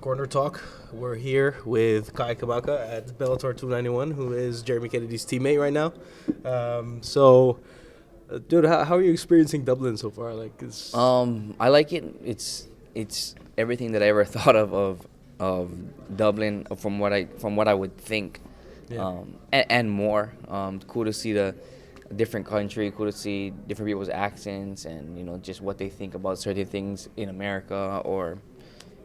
Corner Talk. We're here with Kamaka at Bellator 291, who is Jeremy Kennedy's teammate right now. Dude, how are you experiencing Dublin so far? I like it. It's everything that I ever thought of Dublin from what I would think, Yeah. and more. Cool to see the different country. Cool to see different people's accents and just what they think about certain things in America or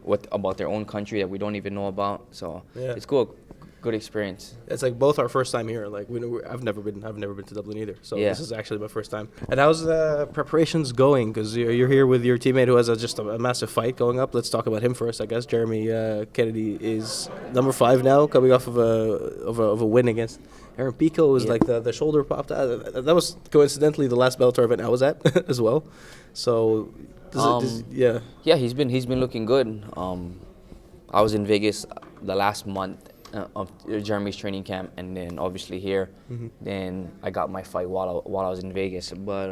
what about their own country that we don't even know about. So Yeah. it's cool, good experience. It's like both our first time here. Like I've never been to Dublin either. So Yeah. this is actually my first time. And how's the preparations going? Because you're here with your teammate who has just a massive fight going up. Let's talk about him first, I guess. Jeremy Kennedy is number 5 now, coming off of a win against Aaron Pico. It was Yeah. like the shoulder popped out. That was coincidentally the last Bellator event I was at as well. So yeah. Yeah, he's been looking good. I was in Vegas the last month of Jeremy's training camp, and then obviously here. Mm-hmm. Then I got my fight while I was in Vegas. But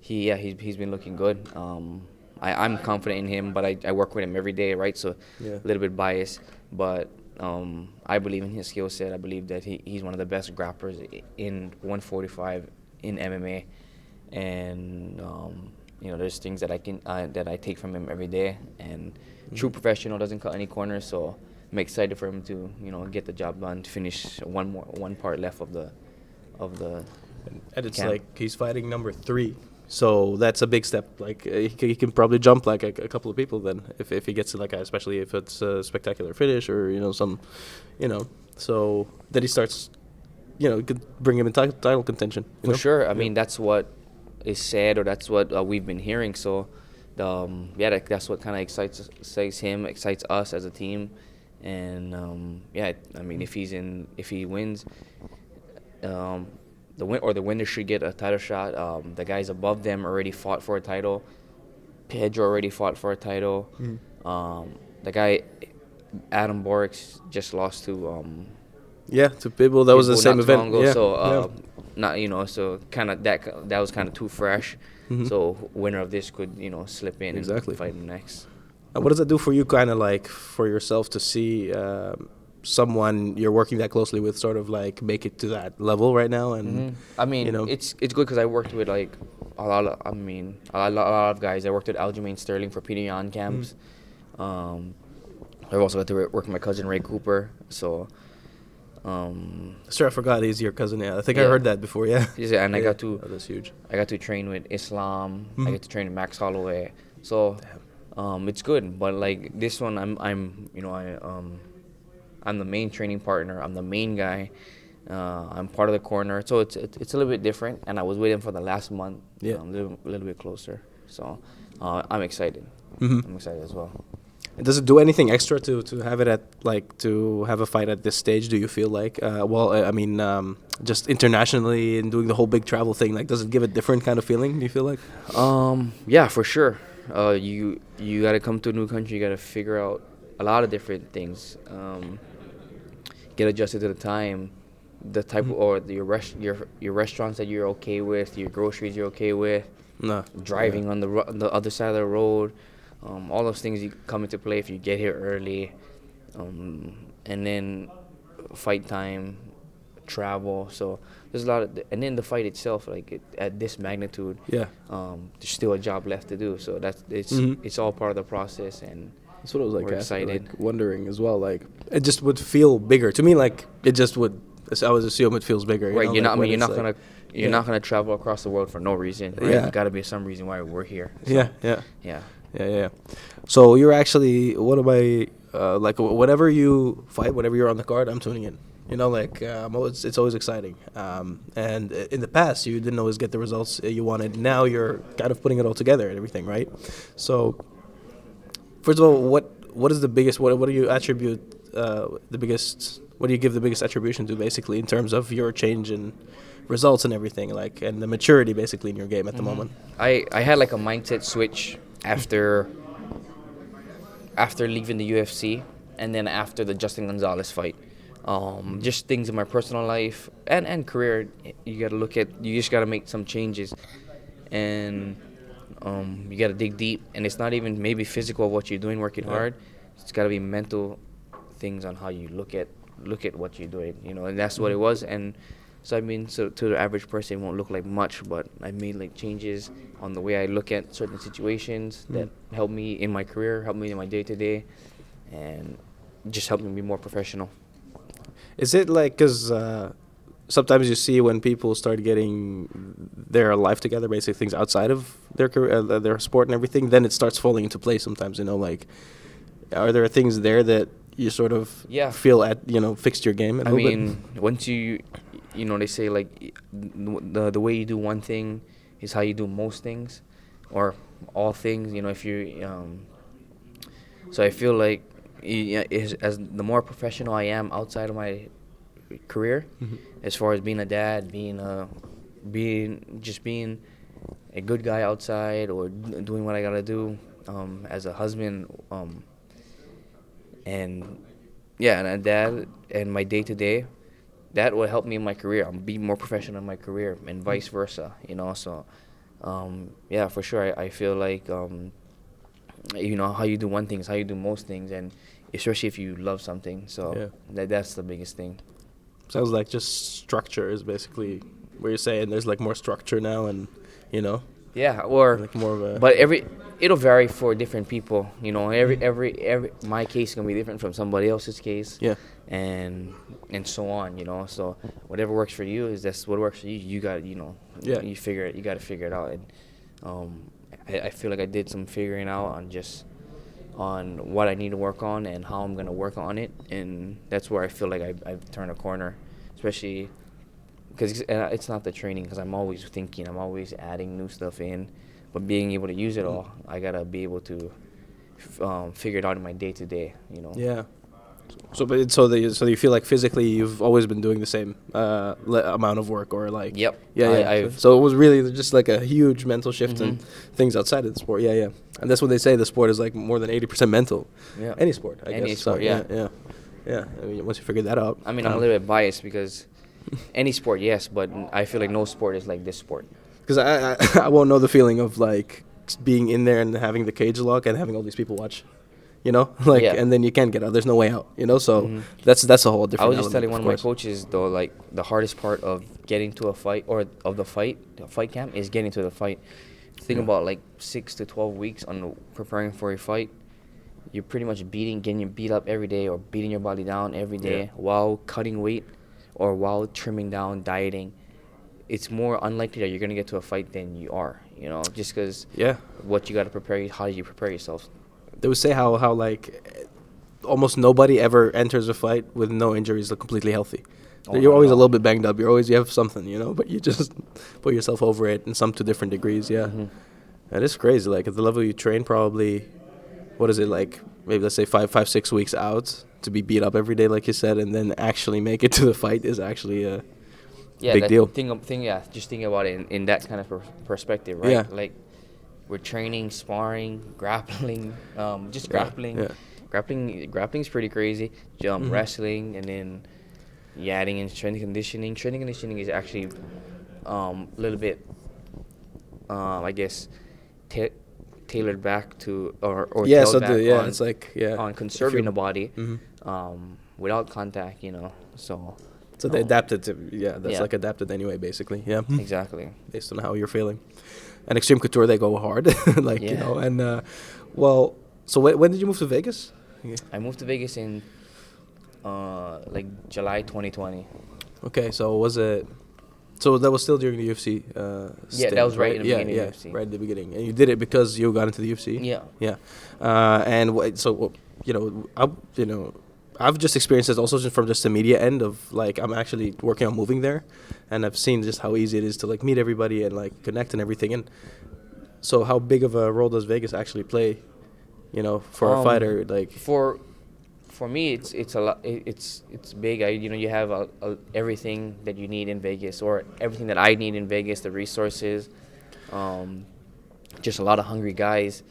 he's been looking good. I'm confident in him, but I work with him every day, right? So Yeah. a little bit biased, but I believe in his skill set. I believe that he's one of the best grapplers in 145 in MMA, and there's things that I take from him every day. And true professional doesn't cut any corners, so I'm excited for him to get the job done, to finish one part left of the And it's camp. like he's fighting number 3. So that's a big step. Like he can probably jump like a couple of people then if he gets to especially if it's a spectacular finish or so then he starts could bring him in title contention. For sure. I mean, that's what is said, or that's what we've been hearing. So, that's what kind of excites him, excites us as a team. And I mean, if he wins, the winner should get a title shot. The guys above them already fought for a title. Pedro already fought for a title. The guy Adam Borix just lost to To people that was the Pitbull same not too event. long ago. Yeah. So so kind of that was kind of too fresh. Mhm. So winner of this could slip in Exactly. and fight him next. What does that do for you, kind of like for yourself, to see someone you're working that closely with sort of like make it to that level right now? And I mean, it's good because I worked with like a lot of guys. I worked with Aljamain Sterling for Peter Yan camps. I've also got to work with my cousin Ray Cooper. So. Sure, I forgot he's your cousin. Yeah, I think I Yeah. heard that before. Yeah. Yeah, and I got to Oh, that's huge. I got to train with Islam. Mhm. I get to train with Max Holloway. So it's good. But like this one, I'm the main training partner. I'm the main guy. I'm part of the corner. So it's a little bit different. And I was with him for the last month. Yeah. A little bit closer. So I'm excited. Mhm. I'm excited as well. And does it do anything extra to have it to have a fight at this stage? Do you feel like, just internationally and doing the whole big travel thing, like, does it give a different kind of feeling? Do you feel like? Yeah, for sure. You got to come to a new country. You got to figure out a lot of different things. Get adjusted to the time, the type or your restaurants that you're okay with, your groceries you're okay with, No. driving on the other side of the road. All those things come into play if you get here early, and then fight time, travel. So there's a lot of, and then the fight itself, like at this magnitude, Yeah. there's still a job left to do. So it's all part of the process, and That's what I was like, we're excited. like wondering as well. Like, it just would feel bigger to me. Like, it just would. I would assume it feels bigger. Right, You're not gonna travel across the world for no reason. Right? Yeah. There's got to be some reason why we're here. So, Yeah. yeah. So you're actually, what am I, whenever you fight, whenever you're on the card, I'm tuning in. It's always exciting. And in the past, you didn't always get the results you wanted. Now you're kind of putting it all together and everything, right? So, first of all, what is the biggest, what do you attribute what do you give the biggest attribution to, basically, in terms of your change in results and everything, like, and the maturity, basically, in your game at the moment? I had like a mindset switch after leaving the UFC, and then after the Justin Gonzalez fight. Just things in my personal life and career, you just got to make some changes, and you got to dig deep. And it's not even maybe physical of what you're doing, working hard. it's got to be mental things on how you look at what you're doing, and that's what it was. And so I mean, so to the average person, it won't look like much, but I made like changes on the way I look at certain situations that help me in my career, help me in my day to day, and just help me be more professional. Is it like, because sometimes you see when people start getting their life together, basically things outside of their career, their sport and everything, then it starts falling into place sometimes, like, are there things there that you sort of feel fixed your game a little bit? Once they say like the way you do one thing is how you do most things, or all things. If you so I feel like as the more professional I am outside of my career, as far as being a dad, being a good guy outside, or doing what I gotta do as a husband, and a dad, and my day to day, that will help me in my career. I'm be more professional in my career, and vice versa. So for sure, I feel like how you do one thing is how you do most things, and especially if you love something. So that's the biggest thing. Sounds like just structure is basically what you're saying. There's like more structure now, and Yeah, or like more of a. But it'll vary for different people. Every my case can be different from somebody else's case. Yeah. And so on. So whatever works for you that's what works for you. You got Yeah. You figure it. You got to figure it out. And I feel like I did some figuring out on what I need to work on and how I'm gonna work on it, and that's where I feel like I've turned a corner, especially. Because it's not the training, because I'm always thinking, I'm always adding new stuff in, but being able to use it all, I gotta be able to figure it out in my day to day. Yeah. So you feel like physically you've always been doing the same amount of work, or like. Yep. Yeah. So it was really just like a huge mental shift in things outside of the sport. Yeah. And that's what they say. The sport is like more than 80% mental. Yeah. Any sport, I guess. Any sport. Yeah. I mean, once you figure that out. I'm a little bit biased because. Any sport, yes, but I feel like no sport is like this sport. Because I won't know the feeling of like being in there and having the cage lock and having all these people watch, and then you can't get out. There's no way out, so that's a whole different. I was just telling one of my coaches though, like the hardest part of getting to a fight or of the fight camp is getting to the fight. Think about like 6 to 12 weeks on preparing for a fight. You're pretty much getting beat up every day, or beating your body down every day while cutting weight. Or while trimming down, dieting, it's more unlikely that you're going to get to a fight than you are, just because what you got to prepare, how do you prepare yourself? They would say how like almost nobody ever enters a fight with no injuries, like completely healthy. You're always a little bit banged up. You have something, but you just put yourself over it, and some to different degrees, And it's crazy. Like at the level you train, probably, what is it, like maybe let's say 5-6 weeks out to be beat up every day, like you said, and then actually make it to the fight is actually a big deal. Just think about it in that kind of perspective, right? Yeah. Like we're training, sparring, grappling, grappling. Yeah. Grappling's pretty crazy. Wrestling, and then adding in strength conditioning. Strength conditioning is actually a little bit, I guess, tailored back to or it's like on conserving the body without contact, so they adapted to like adapted anyway, basically. Exactly, based on how you're feeling. And Extreme Couture, they go hard. And so when did you move to Vegas? I moved to Vegas in like July 2020. Okay, so was it? So that was still during the UFC. Stint, that was right in the beginning of the UFC. Right at the beginning, and you did it because you got into the UFC. Yeah. I've just experienced this also just from just the media end of like I'm actually working on moving there, and I've seen just how easy it is to like meet everybody and like connect and everything. And so, how big of a role does Vegas actually play? For a fighter, like For me, it's a lot. It's big. You have everything that you need in Vegas, or everything that I need in Vegas. The resources, just a lot of hungry guys,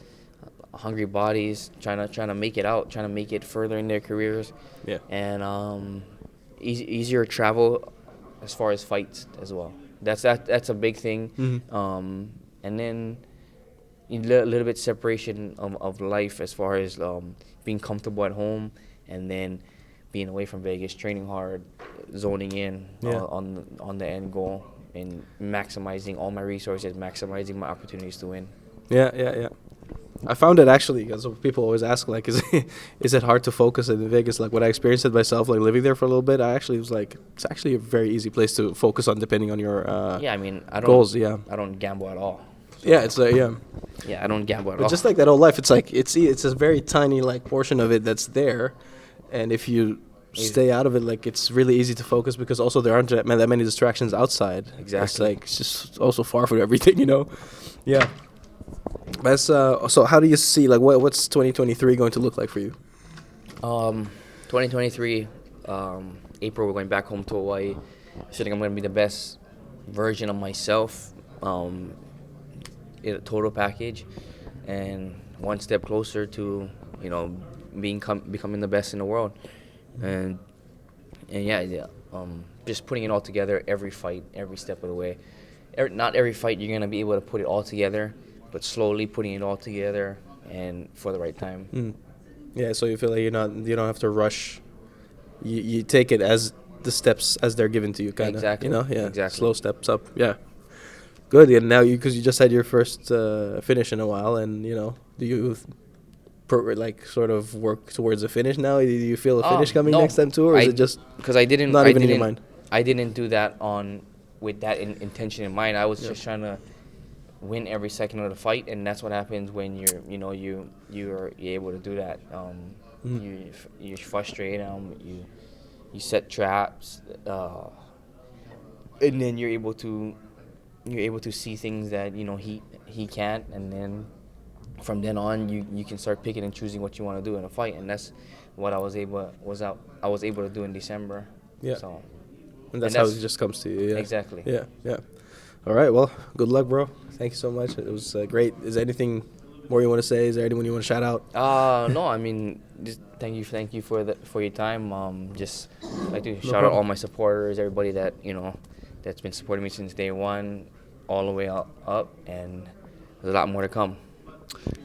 hungry bodies, trying to make it out, trying to make it further in their careers. Yeah. And easier travel as far as fights as well. That's a big thing. And then a little bit separation of life as far as being comfortable at home, and then being away from Vegas, training hard, zoning in on the end goal, and maximizing all my resources, maximizing my opportunities to win. Yeah. I found it actually, because people always ask, like, is it hard to focus in Vegas? Like, when I experienced it myself, like living there for a little bit, I actually was like, it's actually a very easy place to focus on, depending on your I mean, I don't goals. Yeah. I don't gamble at all. So, Yeah, it's yeah. Yeah, I don't gamble at But all. just like that whole life, it's like it's a very tiny like portion of it that's there, and if you stay out of it, like it's really easy to focus, because also there aren't that many distractions outside. Exactly. It's like it's just also far from everything, you know. Yeah. That's so. How do you see, like, what's 2023 going to look like for you? 2023, April, we're going back home to Hawaii. I think I'm going to be the best version of myself, in a total package, and one step closer to, becoming the best in the world. And just putting it all together, every fight, every step of the way. Not every fight you're going to be able to put it all together, but slowly putting it all together and for the right time. Yeah, so you feel like you don't have to rush. You take it as the steps as they're given to you, kind of. Exactly. Yeah. Exactly. Slow steps up. Yeah. Good. And now because you just had your first finish in a while, and do you sort of work towards a finish now? Do you feel a finish coming no. next time too, or is it just because I didn't not I even in your didn't- mind? I didn't do that with that intention in mind. I was just trying to win every second of the fight, and that's what happens when you're able to do that. You frustrate them, you set traps, and then you're able to see things that he can't, and then from then on you can start picking and choosing what you want to do in a fight, and that's what I was able to do in December. Yeah. So, And that's how it just comes to you. Yeah. Exactly. Yeah. All right. Well, good luck, bro. Thank you so much. It was great. Is there anything more you want to say? Is there anyone you want to shout out? No, I mean, just thank you for your time. Just like to shout out problem. all my supporters, everybody that that's been supporting me since day one, all the way up, and there's a lot more to come.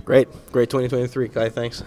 Great 2023, Kai. Thanks.